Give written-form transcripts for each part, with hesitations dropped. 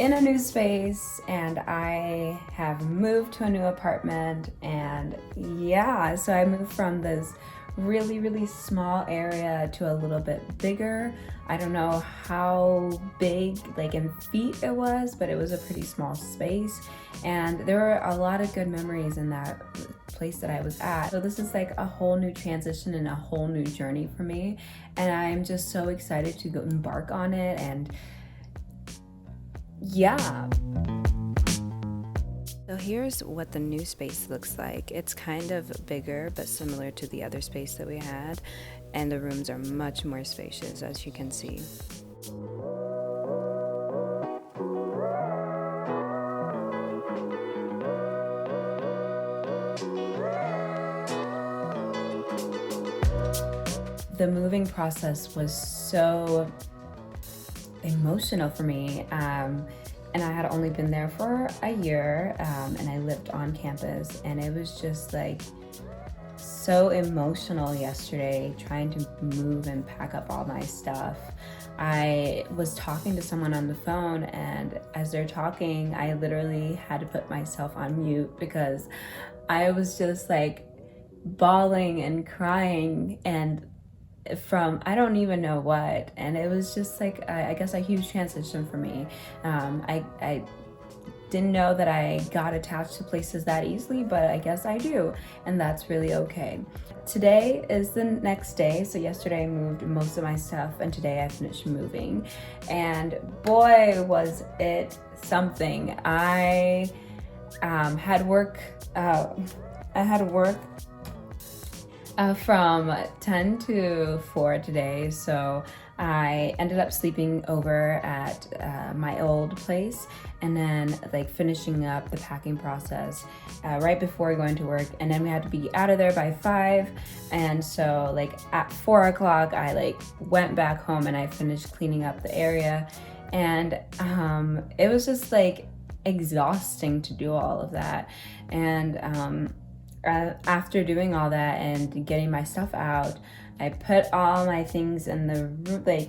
in a new space and I have moved to a new apartment, and yeah, so I moved from this really small area to a little bit bigger. I don't know how big, like in feet it was, but it was a pretty small space, and there were a lot of good memories in that place that I was at. So this is like a whole new transition and a whole new journey for me, and I'm just so excited to go embark on it. And yeah. So here's what the new space looks like. It's kind of bigger but similar to the other space that we had, and the rooms are much more spacious, as you can see. The moving process was so emotional for me, and I had only been there for a year, and I lived on campus, and it was just like so emotional yesterday trying to move and pack up all my stuff. I was talking to someone on the phone, and as they're talking, I literally had to put myself on mute because I was just like bawling and crying, and from I don't even know what, and it was just like I guess a huge transition for me. I didn't know that I got attached to places that easily, but I guess I do, and that's really okay. Today is the next day. So yesterday I moved most of my stuff, and today I finished moving, and boy was it something. I had work. I had work from 10 to 4 today, so I ended up sleeping over at my old place, and then like finishing up the packing process right before going to work, and then we had to be out of there by 5, and so like at 4 o'clock I like went back home and I finished cleaning up the area, and it was just like exhausting to do all of that. And after doing all that and getting my stuff out, I put all my things in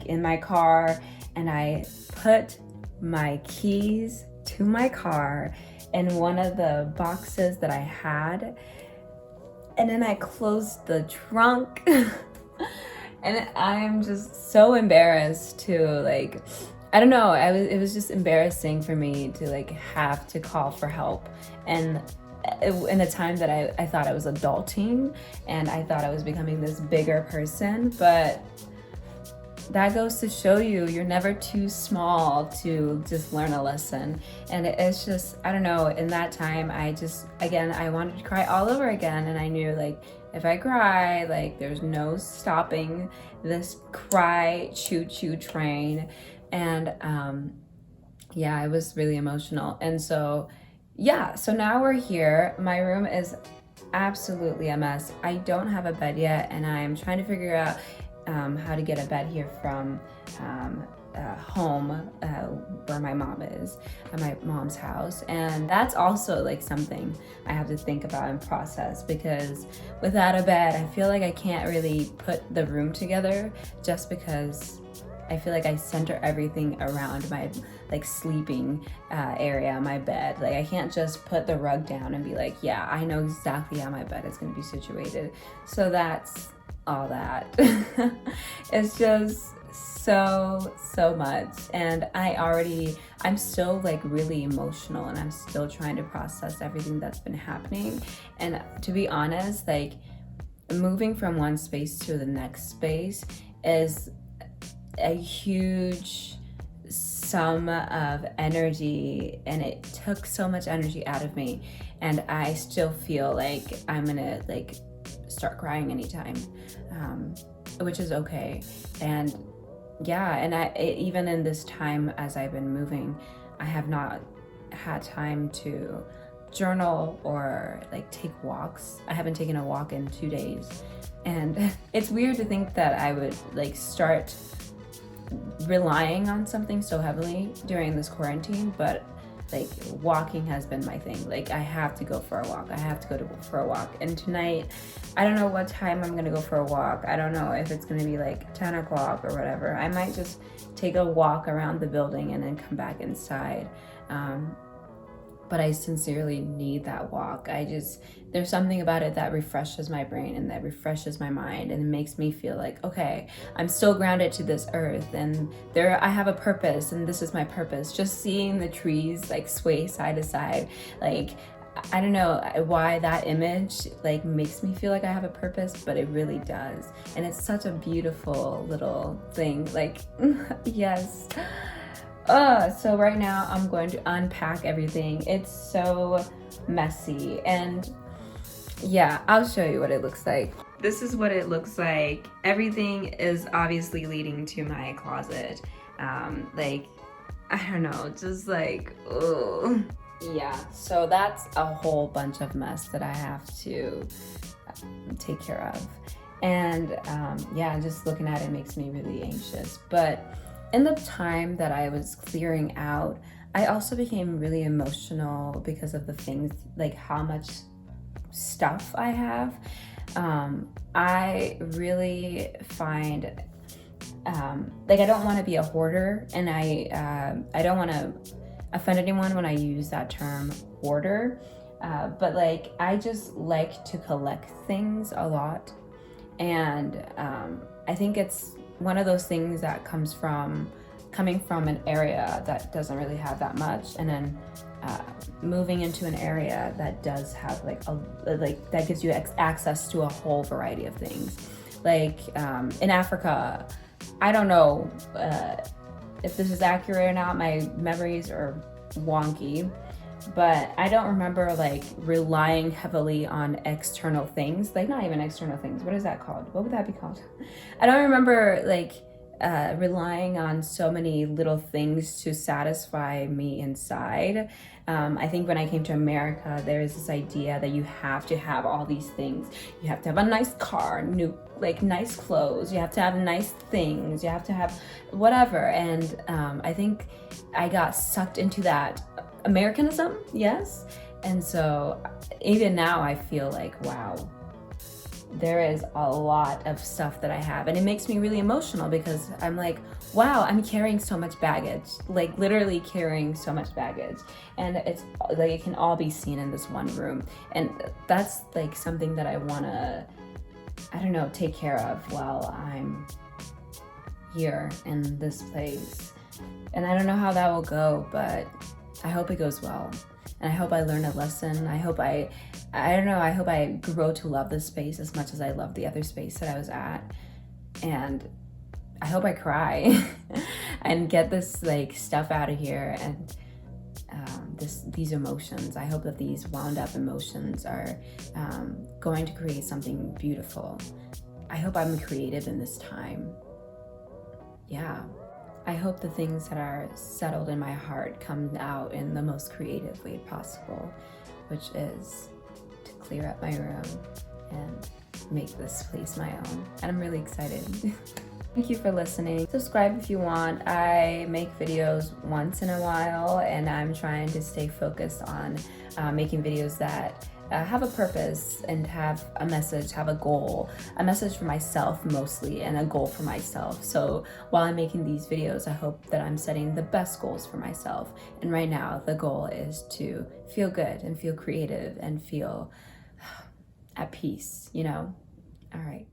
in my car, and I put my keys to my car in one of the boxes that I had, and then I closed the trunk. And I'm just so embarrassed to like, I don't know, it was just embarrassing for me to like have to call for help, and in a time that I thought I was adulting and I thought I was becoming this bigger person. But that goes to show you, you're never too small to just learn a lesson. And it's just, I don't know, in that time I wanted to cry all over again, and I knew like if I cry, like there's no stopping this cry choo-choo train. And yeah, I was really emotional. And so yeah, so now we're here. My room is absolutely a mess. I don't have a bed yet, and I'm trying to figure out how to get a bed here from home where my mom is, at my mom's house. And that's also like something I have to think about and process, because without a bed, I feel like I can't really put the room together, just because I feel like I center everything around my like sleeping area, my bed. Like I can't just put the rug down and be like, yeah, I know exactly how my bed is going to be situated. So that's all that. It's just so much, and I'm still like really emotional, and I'm still trying to process everything that's been happening. And to be honest, like moving from one space to the next space is a huge sum of energy, and it took so much energy out of me, and I still feel like I'm gonna like start crying anytime, which is okay. And yeah, and even in this time as I've been moving, I have not had time to journal or like take walks. I haven't taken a walk in 2 days, and it's weird to think that I would like start relying on something so heavily during this quarantine, but like walking has been my thing. Like I have to go for a walk. I have to go for a walk. And tonight, I don't know what time I'm gonna go for a walk. I don't know if it's gonna be like 10 o'clock or whatever. I might just take a walk around the building and then come back inside. But I sincerely need that walk. There's something about it that refreshes my brain and that refreshes my mind, and it makes me feel like, okay, I'm still grounded to this earth, and I have a purpose, and this is my purpose. Just seeing the trees like sway side to side, like, I don't know why that image like makes me feel like I have a purpose, but it really does. And it's such a beautiful little thing, like, yes. So right now I'm going to unpack everything. It's so messy, and yeah, I'll show you what it looks like. This is what it looks like. Everything is obviously leading to my closet. Like, I don't know, just like, oh. Yeah, so that's a whole bunch of mess that I have to take care of. And yeah, just looking at it makes me really anxious. But in the time that I was clearing out, I also became really emotional because of the things, like how much stuff I have. I really find, like, I don't want to be a hoarder, and I don't want to offend anyone when I use that term hoarder, but like, I just like to collect things a lot. And I think it's one of those things that coming from an area that doesn't really have that much, and then moving into an area that does have like that gives you access to a whole variety of things. Like in Africa, I don't know if this is accurate or not. My memories are wonky, but I don't remember like relying heavily on external things. Like, not even external things. What is that called? What would that be called? I don't remember like relying on so many little things to satisfy me inside. I think when I came to America, there is this idea that you have to have all these things. You have to have a nice car, nice clothes. You have to have nice things. You have to have whatever. And I think I got sucked into that Americanism, yes. And so even now I feel like, wow, there is a lot of stuff that I have, and it makes me really emotional because I'm like, wow, I'm carrying so much baggage, like literally carrying so much baggage, and it's like it can all be seen in this one room. And that's like something that I want to, I don't know, take care of while I'm here in this place. And I don't know how that will go, but I hope it goes well. And I hope I learn a lesson. I hope I hope I grow to love this space as much as I love the other space that I was at. And I hope I cry and get this like stuff out of here, and these emotions. I hope that these wound up emotions are going to create something beautiful. I hope I'm creative in this time. Yeah. I hope the things that are settled in my heart come out in the most creative way possible, which is to clear up my room and make this place my own. And I'm really excited. Thank you for listening. Subscribe if you want. I make videos once in a while, and I'm trying to stay focused on making videos that have a purpose and have a message, have a goal, a message for myself mostly, and a goal for myself. So while I'm making these videos, I hope that I'm setting the best goals for myself. And right now, the goal is to feel good and feel creative and feel at peace, you know? All right.